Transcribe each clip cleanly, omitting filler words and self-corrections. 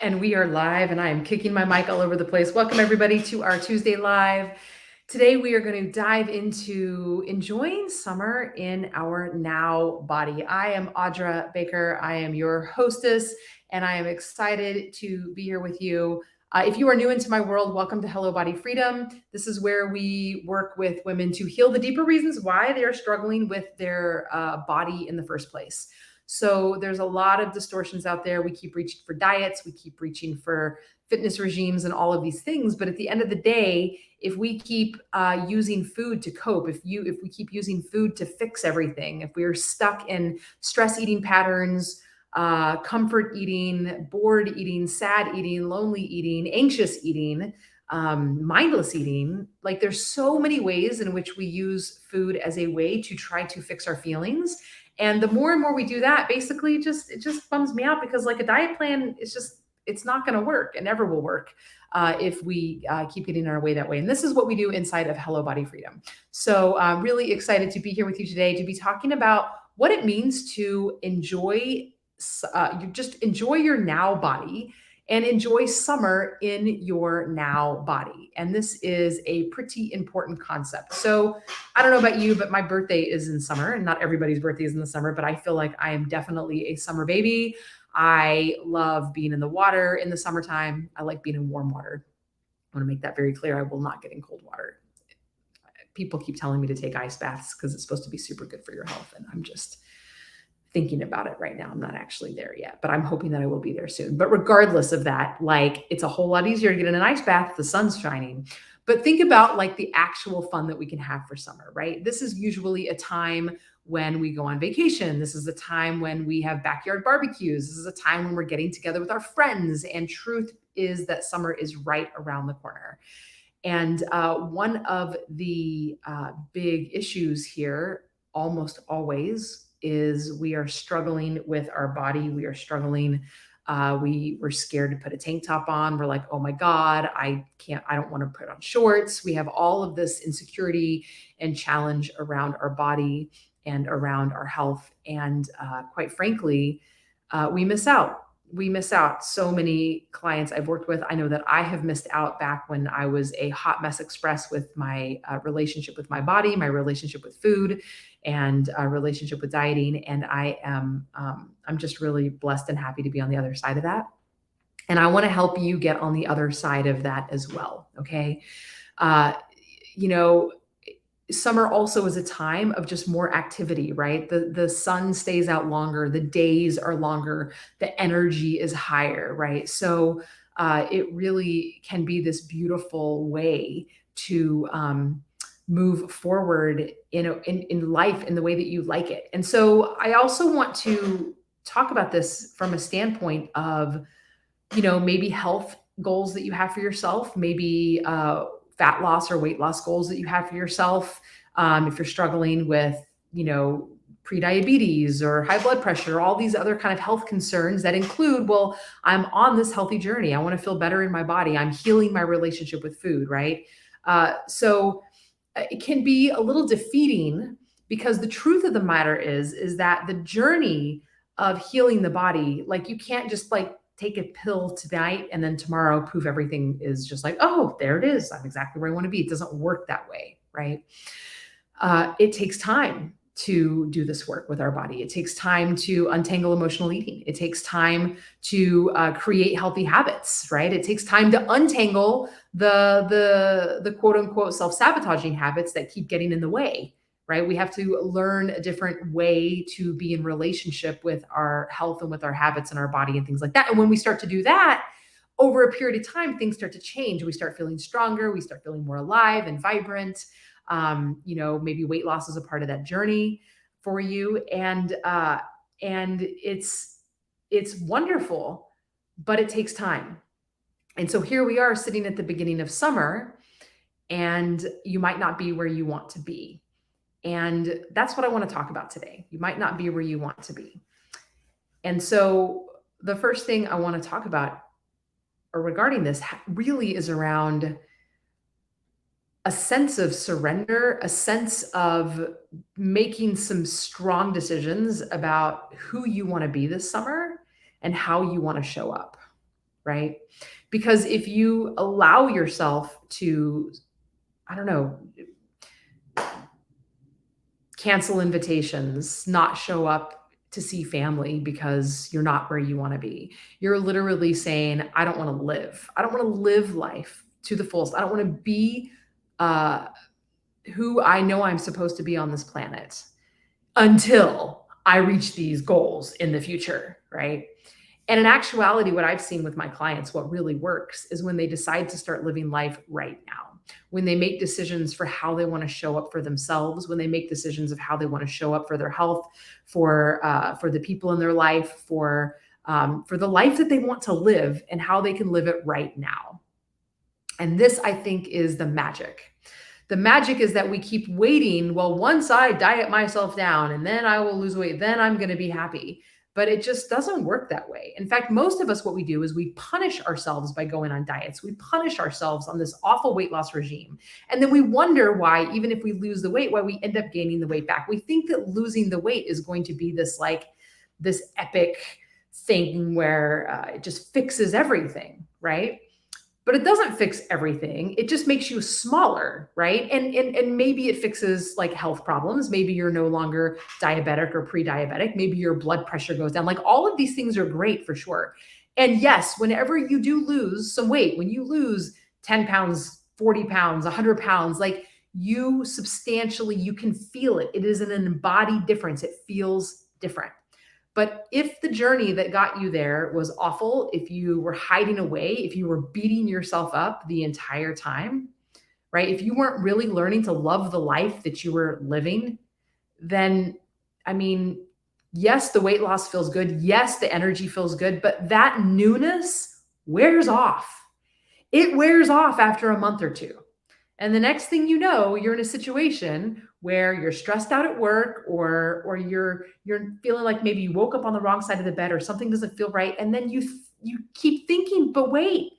And we are live, and I am kicking my mic all over the place. Welcome, everybody, to our Tuesday Live. Today, we are going to dive into enjoying summer in our now body. I am Audra Baker. I am your hostess, and I am excited to be here with you. If you are new into my world, welcome to Hello Body Freedom. This is where we work with women to heal the deeper reasons why they are struggling with their body in the first place. So there's a lot of distortions out there. We keep reaching for diets, we keep reaching for fitness regimes and all of these things. But at the end of the day, if we keep using food to cope, if we keep using food to fix everything, if we're stuck in stress eating patterns, comfort eating, bored eating, sad eating, lonely eating, anxious eating, mindless eating, like there's so many ways in which we use food as a way to try to fix our feelings. And the more and more we do that, basically it just bums me out, because like a diet plan, it's not going to work. It never will work if we keep getting in our way that way. And this is what we do inside of Hello Body Freedom. So I'm really excited to be here with you today to be talking about what it means to just enjoy your now body and enjoy summer in your now body. And this is a pretty important concept. So I don't know about you, but my birthday is in summer, and not everybody's birthday is in the summer, but I feel like I am definitely a summer baby. I love being in the water in the summertime. I like being in warm water. I want to make that very clear. I will not get in cold water. People keep telling me to take ice baths because it's supposed to be super good for your health. And I'm just thinking about it right now. I'm not actually there yet, but I'm hoping that I will be there soon. But regardless of that, like, it's a whole lot easier to get in an ice bath if the sun's shining. But think about like the actual fun that we can have for summer, right? This is usually a time when we go on vacation. This is a time when we have backyard barbecues. This is a time when we're getting together with our friends. And truth is that summer is right around the corner. And one of the big issues here, almost always, is we are struggling with our body. We are struggling. We're scared to put a tank top on. We're like, oh my God, I don't want to put on shorts. We have all of this insecurity and challenge around our body and around our health. And quite frankly, we miss out. We miss out. So many clients I've worked with, I know that I have missed out back when I was a hot mess express with my relationship with my body, my relationship with food, and a relationship with dieting. And I'm just really blessed and happy to be on the other side of that. And I want to help you get on the other side of that as well. Okay. Uh, you know, Summer also is a time of just more activity, right? The sun stays out longer, the days are longer, the energy is higher, right? So it really can be this beautiful way to move forward in life in the way that you like it. And so I also want to talk about this from a standpoint of, maybe health goals that you have for yourself, maybe fat loss or weight loss goals that you have for yourself. If you're struggling with, prediabetes or high blood pressure, all these other kind of health concerns that include, well, I'm on this healthy journey. I want to feel better in my body. I'm healing my relationship with food, right? So it can be a little defeating, because the truth of the matter is that the journey of healing the body, like, you can't just like take a pill tonight and then tomorrow poof, everything is just like, oh, there it is. I'm exactly where I want to be. It doesn't work that way, right? It takes time to do this work with our body. It takes time to untangle emotional eating. It takes time to create healthy habits, right? It takes time to untangle the quote unquote self-sabotaging habits that keep getting in the way, right? We have to learn a different way to be in relationship with our health and with our habits and our body and things like that. And when we start to do that, over a period of time, things start to change. We start feeling stronger. We start feeling more alive and vibrant. Maybe weight loss is a part of that journey for you. And it's wonderful, but it takes time. And so here we are sitting at the beginning of summer, and you might not be where you want to be. And that's what I want to talk about today. You might not be where you want to be. And so the first thing I want to talk about, or regarding this, really is around a sense of surrender, a sense of making some strong decisions about who you want to be this summer and how you want to show up. right? Because if you allow yourself to, I don't know, cancel invitations, not show up to see family because you're not where you want to be. You're literally saying, I don't want to live. I don't want to live life to the fullest. I don't want to be uh, who I know I'm supposed to be on this planet until I reach these goals in the future, right? And in actuality, what I've seen with my clients, what really works is when they decide to start living life right now, when they make decisions for how they want to show up for themselves, when they make decisions of how they want to show up for their health, for the people in their life, for the life that they want to live, and how they can live it right now. And this, I think, is the magic. The magic is that we keep waiting. Well, once I diet myself down and then I will lose weight, then I'm going to be happy. But it just doesn't work that way. In fact, most of us, what we do is we punish ourselves by going on diets. We punish ourselves on this awful weight loss regime. And then we wonder why, even if we lose the weight, why we end up gaining the weight back. We think that losing the weight is going to be this epic thing where it just fixes everything, right? But it doesn't fix everything. It just makes you smaller, right? And maybe it fixes like health problems. Maybe you're no longer diabetic or pre-diabetic. Maybe your blood pressure goes down. Like all of these things are great for sure. And yes, whenever you do lose some weight, when you lose 10 pounds, 40 pounds, 100 pounds, like you can feel it. It is an embodied difference. It feels different. But if the journey that got you there was awful, if you were hiding away, if you were beating yourself up the entire time, right? If you weren't really learning to love the life that you were living, then, I mean, yes, the weight loss feels good. Yes, the energy feels good, but that newness wears off. It wears off after a month or two. And the next thing you know, you're in a situation where you're stressed out at work, or you're feeling like maybe you woke up on the wrong side of the bed or something doesn't feel right, and then you keep thinking, but wait,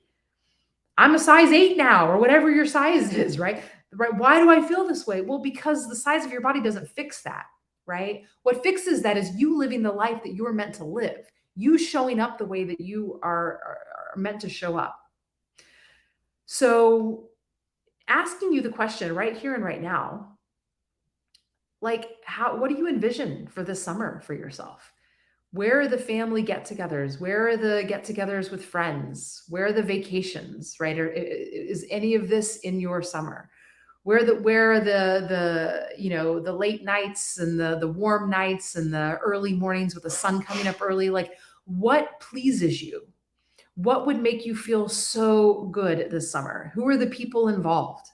I'm a size 8 now, or whatever your size is, right? Right? Why do I feel this way? Well, because the size of your body doesn't fix that, right? What fixes that is you living the life that you were meant to live. You showing up the way that you are meant to show up. So asking you the question right here and right now, like what do you envision for this summer for yourself? Where are the family get-togethers? Where are the get-togethers with friends? Where are the vacations, right? Or is any of this in your summer? Where are the late nights and the warm nights and the early mornings with the sun coming up early? Like what pleases you? What would make you feel so good this summer? Who are the people involved?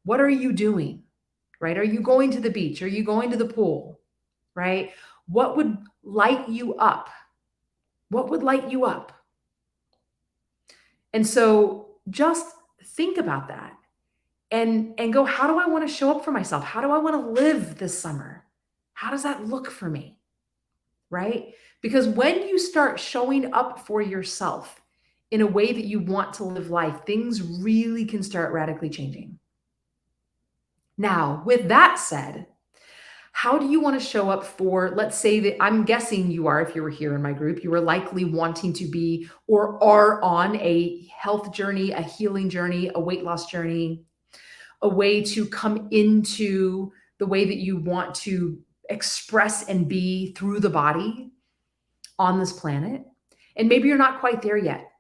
What are you doing? Right? Are you going to the beach? Are you going to the pool? Right? What would light you up? What would light you up? And so just think about that and go, how do I want to show up for myself? How do I want to live this summer? How does that look for me? Right? Because when you start showing up for yourself in a way that you want to live life, things really can start radically changing. Now, with that said, how do you want to show up for, let's say that I'm guessing you are, if you were here in my group, you are likely wanting to be or are on a health journey, a healing journey, a weight loss journey, a way to come into the way that you want to express and be through the body on this planet. And maybe you're not quite there yet,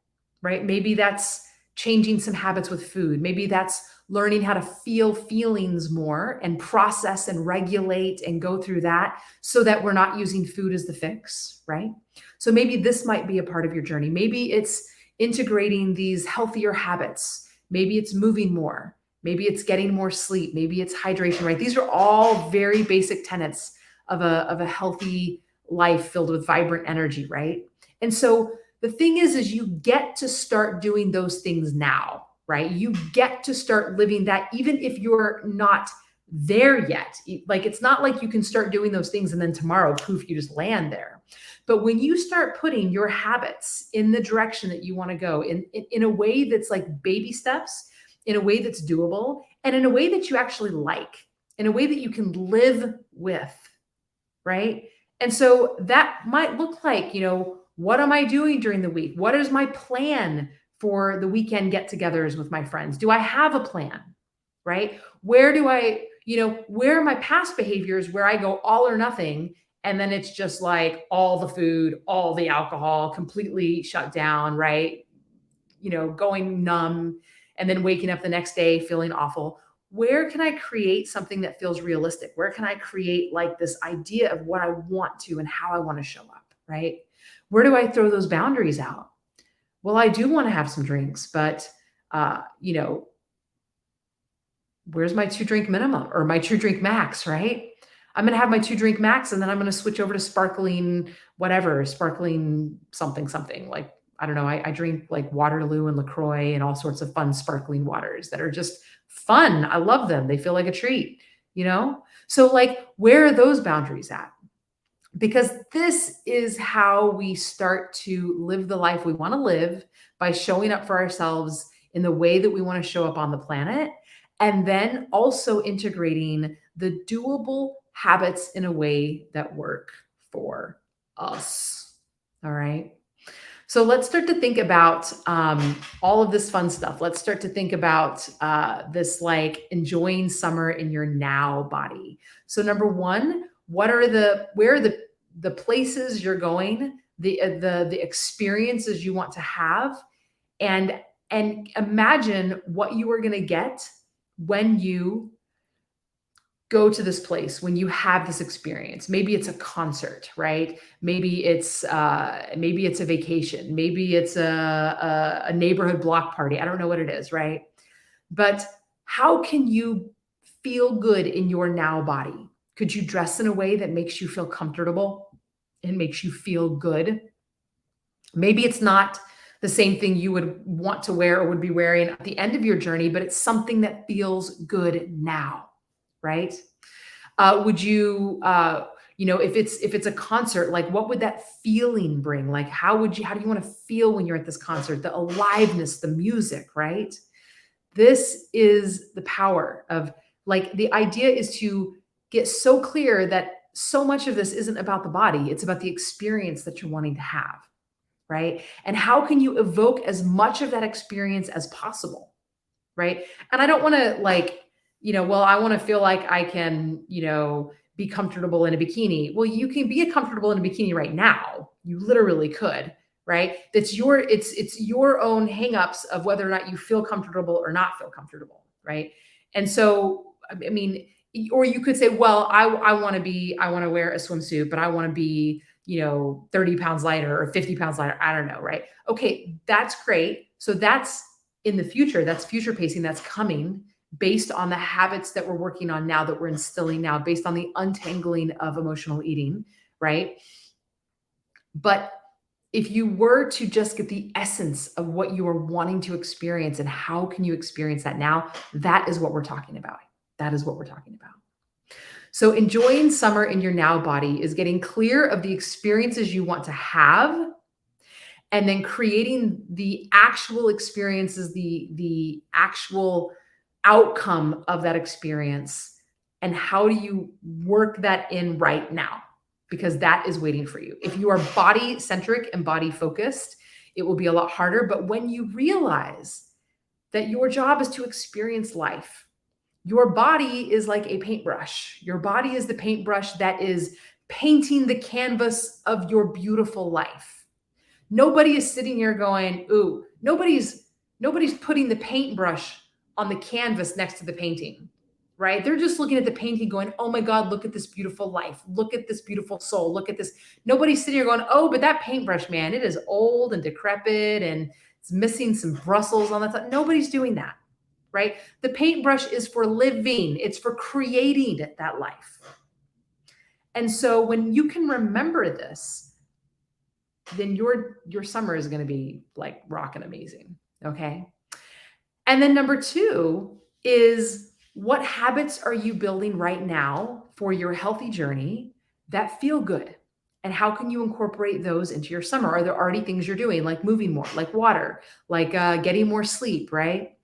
right? Maybe that's changing some habits with food. Maybe that's learning how to feel feelings more and process and regulate and go through that so that we're not using food as the fix, right? So maybe this might be a part of your journey. Maybe it's integrating these healthier habits. Maybe it's moving more. Maybe it's getting more sleep. Maybe it's hydration, right? These are all very basic tenets of a healthy life filled with vibrant energy, right? And so the thing is you get to start doing those things now, right? You get to start living that even if you're not there yet. Like it's not like you can start doing those things and then tomorrow, poof, you just land there. But when you start putting your habits in the direction that you want to go in a way that's like baby steps, in a way that's doable, and in a way that you actually like, in a way that you can live with, right? And so that might look like, what am I doing during the week? What is my plan for the weekend get-togethers with my friends? Do I have a plan? Right? Where do I, where are my past behaviors where I go all or nothing and then it's just like all the food, all the alcohol, completely shut down, right? Going numb and then waking up the next day feeling awful. Where can I create something that feels realistic? Where can I create like this idea of what I want to and how I want to show up, right? Where do I throw those boundaries out? Well, I do want to have some drinks, but uh, you know, where's my 2 drink minimum or my 2 drink max, right? I'm going to have my 2 drink max and then I'm going to switch over to sparkling, whatever, sparkling something, something like, I don't know. I drink like Waterloo and LaCroix and all sorts of fun sparkling waters that are just fun. I love them. They feel like a treat, you know? So, like, where are those boundaries at? Because this is how we start to live the life we want to live by showing up for ourselves in the way that we want to show up on the planet. And then also integrating the doable habits in a way that work for us. All right. So let's start to think about all of this fun stuff. Let's start to think about this like enjoying summer in your now body. So number one, where are the places you're going, the experiences you want to have, and imagine what you are going to get when you go to this place, when you have this experience. Maybe it's a concert, right? Maybe it's a vacation, maybe it's a neighborhood block party. I don't know what it is, right? But how can you feel good in your now body? Could you dress in a way that makes you feel comfortable and makes you feel good? Maybe it's not the same thing you would want to wear or would be wearing at the end of your journey, but it's something that feels good now, right? Would you, if it's a concert, like what would that feeling bring? Like how do you want to feel when you're at this concert? The aliveness, the music, right? This is the power of, like, the idea is to get so clear that so much of this isn't about the body, it's about the experience that you're wanting to have, right? And how can you evoke as much of that experience as possible, right? And I don't want to like, well, I want to feel like I can, be comfortable in a bikini. Well, you can be comfortable in a bikini right now. You literally could, right? It's your own hangups of whether or not you feel comfortable or not feel comfortable, right? And so, I mean, or you could say, well, I want to wear a swimsuit, but I want to be, 30 pounds lighter or 50 pounds lighter. I don't know, right? Okay, that's great. So that's in the future, that's future pacing, that's coming based on the habits that we're working on now, that we're instilling now, based on the untangling of emotional eating, right? But if you were to just get the essence of what you are wanting to experience and how can you experience that now, that is what we're talking about. That is what we're talking about. So enjoying summer in your now body is getting clear of the experiences you want to have, and then creating the actual experiences, the actual outcome of that experience. And how do you work that in right now? Because that is waiting for you. If you are body centric and body focused, it will be a lot harder. But when you realize that your job is to experience life, your body is like a paintbrush. Your body is the paintbrush that is painting the canvas of your beautiful life. Nobody is sitting here going, ooh, nobody's putting the paintbrush on the canvas next to the painting, right? They're just looking at the painting going, oh my God, look at this beautiful life. Look at this beautiful soul. Look at this. Nobody's sitting here going, oh, but that paintbrush, man, it is old and decrepit and it's missing some bristles on the top. Nobody's doing that, right? The paintbrush is for living. It's for creating that life. And so when you can remember this, then your summer is going to be like rocking amazing. Okay. And then number 2 is, what habits are you building right now for your healthy journey that feel good? And how can you incorporate those into your summer? Are there already things you're doing, like moving more, like water, like getting more sleep, right?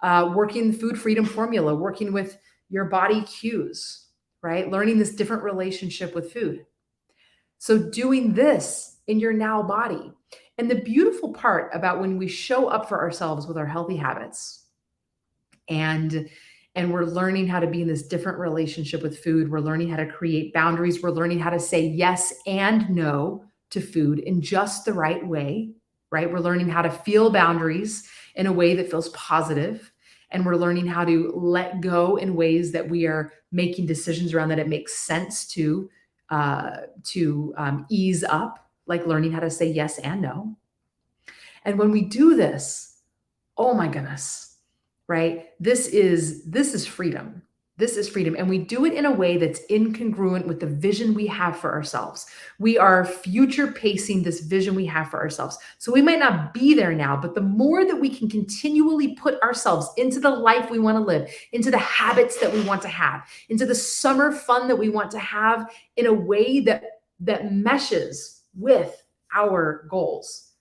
Working the food freedom formula, working with your body cues, right? Learning this different relationship with food. So doing this in your now body. And the beautiful part about when we show up for ourselves with our healthy habits and we're learning how to be in this different relationship with food, we're learning how to create boundaries, we're learning how to say yes and no to food in just the right way, right? We're learning how to feel boundaries in a way that feels positive, and we're learning how to let go in ways that we are making decisions around that it makes sense to ease up, like learning how to say yes and no. And when we do this, oh my goodness, right? This is freedom. This is freedom. And we do it in a way that's incongruent with the vision we have for ourselves. We are future pacing this vision we have for ourselves. So we might not be there now, but the more that we can continually put ourselves into the life we want to live, into the habits that we want to have, into the summer fun that we want to have in a way that meshes with our goals,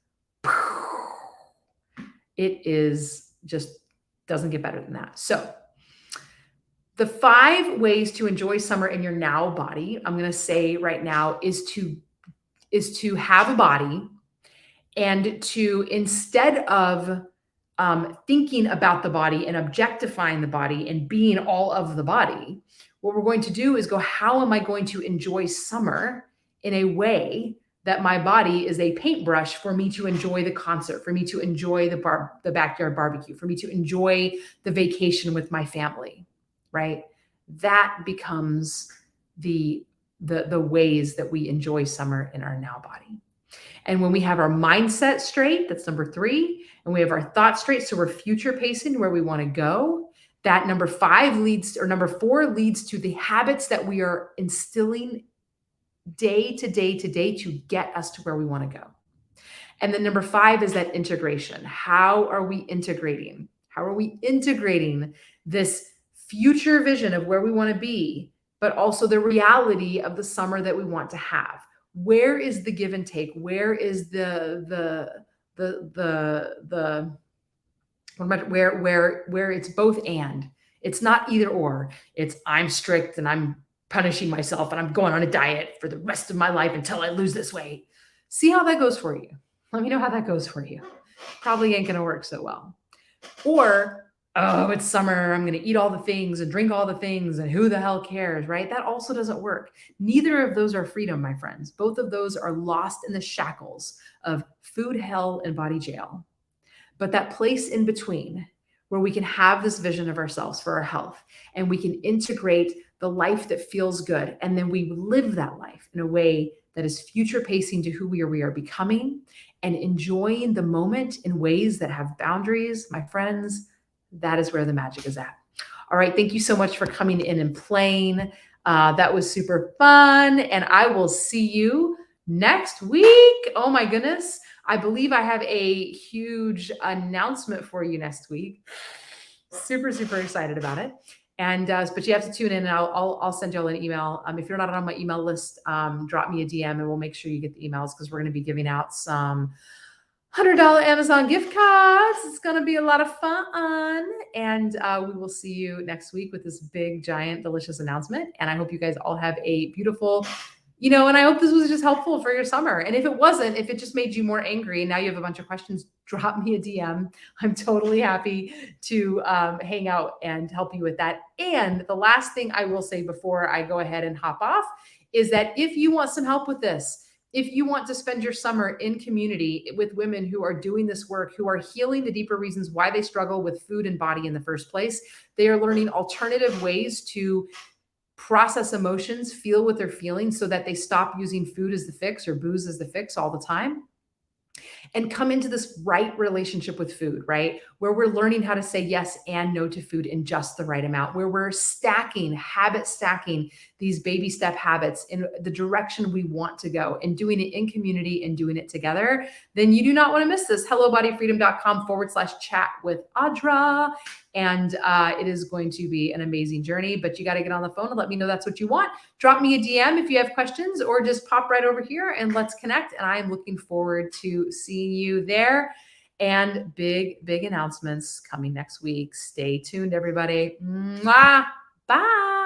it is just doesn't get better than that. So the 5 ways to enjoy summer in your now body, I'm going to say right now, is to have a body, and to, instead of thinking about the body and objectifying the body and being all of the body, what we're going to do is go, how am I going to enjoy summer in a way that my body is a paintbrush for me to enjoy the concert, for me to enjoy the backyard barbecue, for me to enjoy the vacation with my family, right? That becomes the ways that we enjoy summer in our now body. And when we have our mindset straight, that's number 3, and we have our thoughts straight, so we're future pacing where we want to go, that number 4 leads to the habits that we are instilling day to day to day to get us to where we want to go. And then number 5 is that integration. How are we integrating? How are we integrating this future vision of where we want to be, but also the reality of the summer that we want to have? Where is the give and take? Where is where it's both and? It's not either or. It's I'm strict and I'm punishing myself and I'm going on a diet for the rest of my life until I lose this weight. See how that goes for you. Let me know how that goes for you. Probably ain't going to work so well. Or, oh, it's summer, I'm going to eat all the things and drink all the things and who the hell cares, right? That also doesn't work. Neither of those are freedom, my friends. Both of those are lost in the shackles of food hell and body jail. But that place in between where we can have this vision of ourselves for our health, and we can integrate the life that feels good, and then we live that life in a way that is future pacing to who we are becoming, and enjoying the moment in ways that have boundaries, my friends, that is where the magic is at. All right. Thank you so much for coming in and playing. That was super fun. And I will see you next week. Oh my goodness. I believe I have a huge announcement for you next week. Super, super excited about it. And but you have to tune in, and I'll send you all an email. If you're not on my email list, drop me a DM and we'll make sure you get the emails, because we're going to be giving out some $100 Amazon gift cards. It's going to be a lot of fun. And we will see you next week with this big, giant, delicious announcement. And I hope you guys all have a beautiful, and I hope this was just helpful for your summer. And if it wasn't, if it just made you more angry and now you have a bunch of questions, drop me a DM. I'm totally happy to hang out and help you with that. And the last thing I will say before I go ahead and hop off is that if you want some help with this, if you want to spend your summer in community with women who are doing this work, who are healing the deeper reasons why they struggle with food and body in the first place, they are learning alternative ways to process emotions, feel what they're feeling, so that they stop using food as the fix or booze as the fix all the time, and come into this right relationship with food, right? Where we're learning how to say yes and no to food in just the right amount, where we're habit stacking these baby step habits in the direction we want to go, and doing it in community and doing it together. Then you do not want to miss this. HelloBodyFreedom.com/chat with Audra. And it is going to be an amazing journey, but you got to get on the phone and let me know that's what you want. Drop me a DM if you have questions, or just pop right over here and let's connect. And I am looking forward to seeing you there. And big, big announcements coming next week. Stay tuned, everybody. Mwah! Bye.